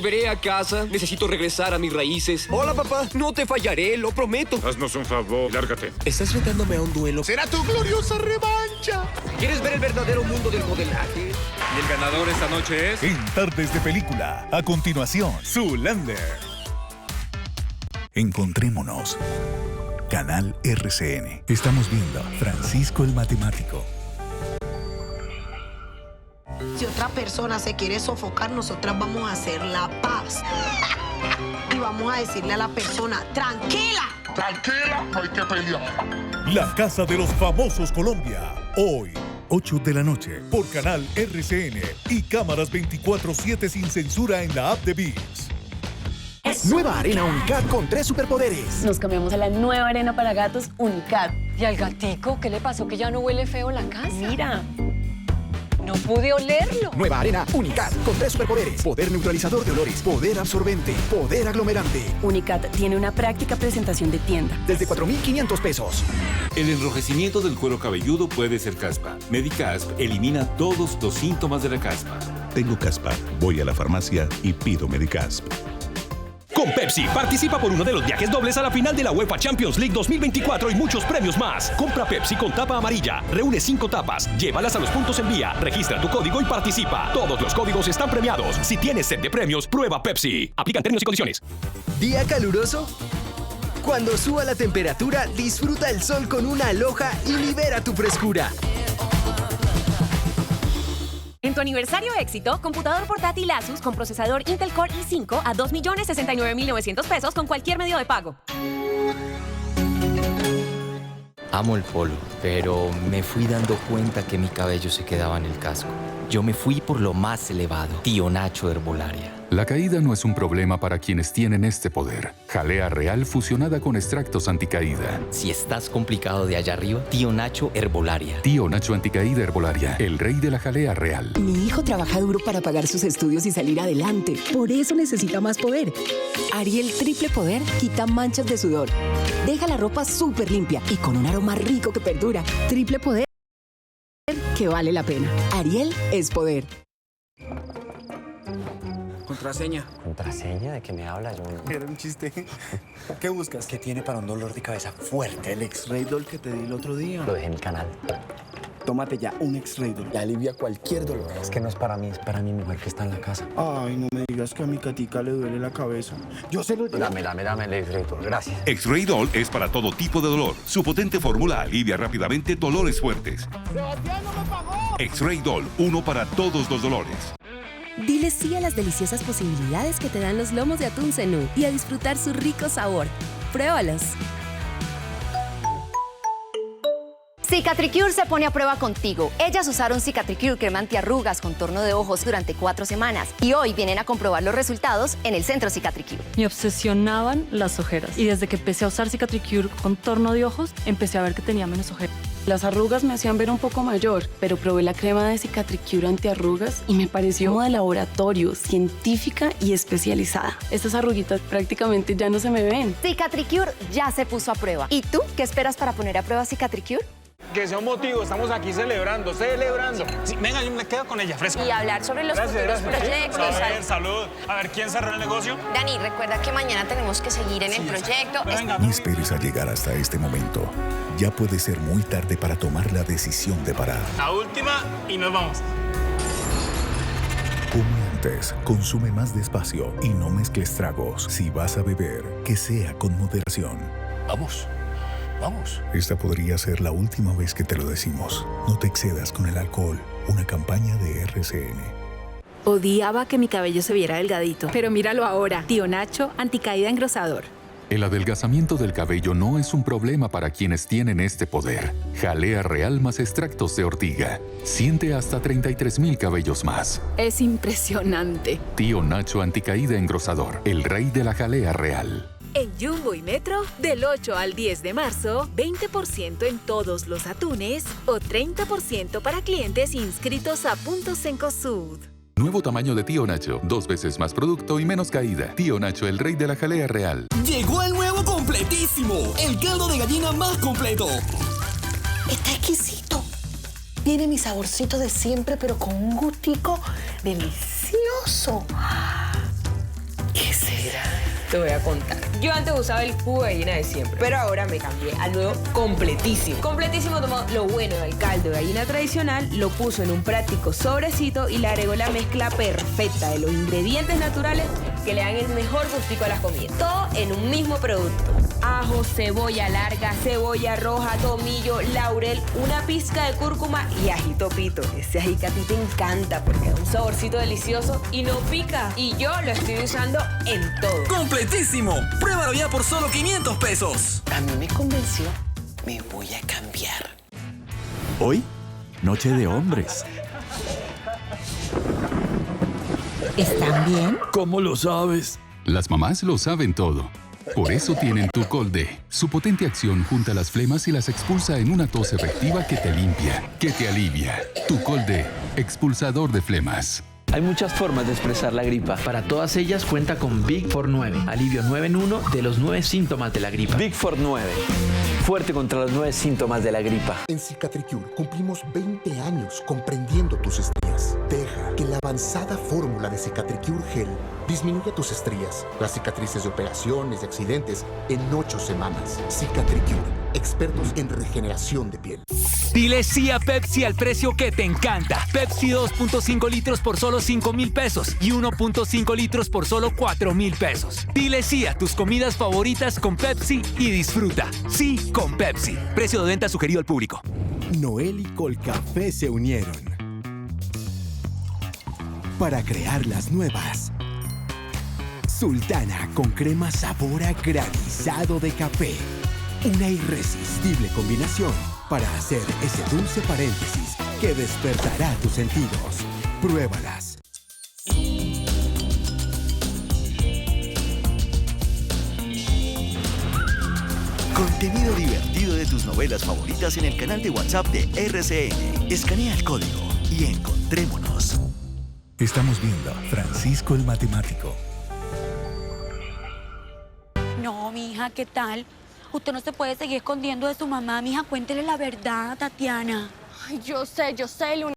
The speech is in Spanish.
Volveré a casa, necesito regresar a mis raíces. Hola, papá. No te fallaré, lo prometo. Haznos un favor, lárgate. ¿Estás retándome a un duelo? ¡Será tu gloriosa revancha! ¿Quieres ver el verdadero mundo del modelaje? Y el ganador esta noche es... En Tardes de Película, a continuación, Zoolander. Encontrémonos. Canal RCN. Estamos viendo Francisco el Matemático. Si otra persona se quiere sofocar, nosotras vamos a hacer la paz. Y vamos a decirle a la persona, tranquila. Tranquila, no hay que pelear. La Casa de los Famosos Colombia. Hoy, 8 de la noche, por Canal RCN y cámaras 24/7 sin censura en la app de ViX. Nueva arena Unicat con 3 superpoderes. Nos cambiamos a la nueva arena para gatos Unicat. ¿Y al gatico qué le pasó que ya no huele feo la casa? Mira. No pude olerlo. Nueva arena Unicat con 3 superpoderes. Poder neutralizador de olores, poder absorbente, poder aglomerante. Unicat tiene una práctica presentación de tienda. Desde 4,500 pesos. El enrojecimiento del cuero cabelludo puede ser caspa. Medicasp elimina todos los síntomas de la caspa. Tengo caspa, voy a la farmacia y pido Medicasp. Con Pepsi, participa por uno de los viajes dobles a la final de la UEFA Champions League 2024 y muchos premios más. Compra Pepsi con tapa amarilla, reúne 5 tapas, llévalas a los puntos en vía, registra tu código y participa. Todos los códigos están premiados. Si tienes sed de premios, prueba Pepsi. Aplican términos y condiciones. ¿Día caluroso? Cuando suba la temperatura, disfruta el sol con una Aloha y libera tu frescura. En tu aniversario éxito, computador portátil Asus con procesador Intel Core i5 a 2.069.900 pesos con cualquier medio de pago. Amo el polo, pero me fui dando cuenta que mi cabello se quedaba en el casco. Yo me fui por lo más elevado, Tío Nacho Herbolaria. La caída no es un problema para quienes tienen este poder. Jalea real fusionada con extractos anticaída. Si estás complicado de allá arriba, Tío Nacho Herbolaria. Tío Nacho Anticaída Herbolaria, el rey de la jalea real. Mi hijo trabaja duro para pagar sus estudios y salir adelante. Por eso necesita más poder. Ariel Triple Poder quita manchas de sudor. Deja la ropa súper limpia y con un aroma rico que perdura. Triple Poder que vale la pena. Ariel es poder. Contraseña. ¿Contraseña? ¿De qué me hablas? Era un chiste. ¿Qué buscas? ¿Qué tiene para un dolor de cabeza fuerte? El X-Ray-Doll que te di el otro día. Lo dejé en el canal. Tómate ya un X-Ray-Doll. Ya alivia cualquier dolor. Es que no es para mí, es para mi mujer que está en la casa. Ay, no me digas que a mi catica le duele la cabeza. Yo se lo... Dame el X-Ray-Doll, gracias. X-Ray-Doll es para todo tipo de dolor. Su potente fórmula alivia rápidamente dolores fuertes. ¡Sebastián no me pagó! X-Ray-Doll, uno para todos los dolores. Dile sí a las deliciosas posibilidades que te dan los lomos de atún Zenú y a disfrutar su rico sabor. Pruébalos. Cicatricure se pone a prueba contigo. Ellas usaron Cicatricure crema antiarrugas, contorno de ojos durante 4 semanas y hoy vienen a comprobar los resultados en el centro Cicatricure. Me obsesionaban las ojeras y desde que empecé a usar Cicatricure contorno de ojos, empecé a ver que tenía menos ojeras. Las arrugas me hacían ver un poco mayor, pero probé la crema de Cicatricure antiarrugas y me pareció como de laboratorio, científica y especializada. Estas arruguitas prácticamente ya no se me ven. Cicatricure ya se puso a prueba. ¿Y tú qué esperas para poner a prueba Cicatricure? Que sea un motivo, estamos aquí celebrando. Sí, venga, yo me quedo con ella, fresca. Y hablar sobre los futuros proyectos. A ver, salud. A ver, ¿quién cerró el negocio? Dani, recuerda que mañana tenemos que seguir en el proyecto. No esperes a llegar hasta este momento. Ya puede ser muy tarde para tomar la decisión de parar. La última y nos vamos. Come antes, consume más despacio y no mezcles tragos. Si vas a beber, que sea con moderación. Vamos. Esta podría ser la última vez que te lo decimos. No te excedas con el alcohol. Una campaña de RCN. Odiaba que mi cabello se viera delgadito, pero míralo ahora. Tío Nacho Anticaída Engrosador. El adelgazamiento del cabello no es un problema para quienes tienen este poder. Jalea real más extractos de ortiga. Siente hasta 33,000 cabellos más. Es impresionante. Tío Nacho Anticaída Engrosador, el rey de la jalea real. En Jumbo y Metro, del 8 al 10 de marzo, 20% en todos los atunes o 30% para clientes inscritos a Puntos Cencosud. Nuevo tamaño de Tío Nacho. 2 veces más producto y menos caída. Tío Nacho, el rey de la jalea real. Llegó el nuevo completísimo, el caldo de gallina más completo. Está exquisito. Tiene mi saborcito de siempre, pero con un gustico delicioso. Te voy a contar. Yo antes usaba el jugo de gallina de siempre, pero ahora me cambié al nuevo Completísimo. Completísimo tomó lo bueno del caldo de gallina tradicional, lo puso en un práctico sobrecito y le agregó la mezcla perfecta de los ingredientes naturales que le dan el mejor gustico a las comidas. Todo en un mismo producto. Ajo, cebolla larga, cebolla roja, tomillo, laurel, una pizca de cúrcuma y ajito pito. Ese ají que a ti te encanta porque da un saborcito delicioso y no pica. Y yo lo estoy usando en todo. ¡Completísimo! ¡Pruébalo ya por solo 500 pesos! A mí me convenció. Me voy a cambiar. Hoy, noche de hombres. ¿Están bien? ¿Cómo lo sabes? Las mamás lo saben todo. Por eso tienen Tucol D. Su potente acción junta las flemas y las expulsa en una tos efectiva que te limpia, que te alivia. Tucol D, expulsador de flemas. Hay muchas formas de expresar la gripa. Para todas ellas cuenta con Big For 9. Alivio 9 en 1 de los 9 síntomas de la gripa. Big For 9. Fuerte contra los 9 síntomas de la gripa. En Cicatricure cumplimos 20 años comprendiendo tus estrías. Deja que la avanzada fórmula de Cicatricure Gel disminuya tus estrías, las cicatrices de operaciones, de accidentes, en 8 semanas. Cicatricure, expertos en regeneración de piel. Dile sí a Pepsi al precio que te encanta. Pepsi 2.5 litros por solo 5,000 pesos y 1.5 litros por solo 4,000 pesos. Dile sí a tus comidas favoritas con Pepsi y disfruta. Sí con Pepsi. Precio de venta sugerido al público. Noel y Colcafé se unieron para crear las nuevas Sultana con crema sabor a granizado de café. Una irresistible combinación para hacer ese dulce paréntesis que despertará tus sentidos. Pruébalas. Contenido divertido de tus novelas favoritas en el canal de WhatsApp de RCN. Escanea el código y encontrémonos. Estamos viendo Francisco el Matemático. No, mija, ¿qué tal? Usted no se puede seguir escondiendo de su mamá, mija. Cuéntele la verdad, Tatiana. Ay, yo sé, Luna.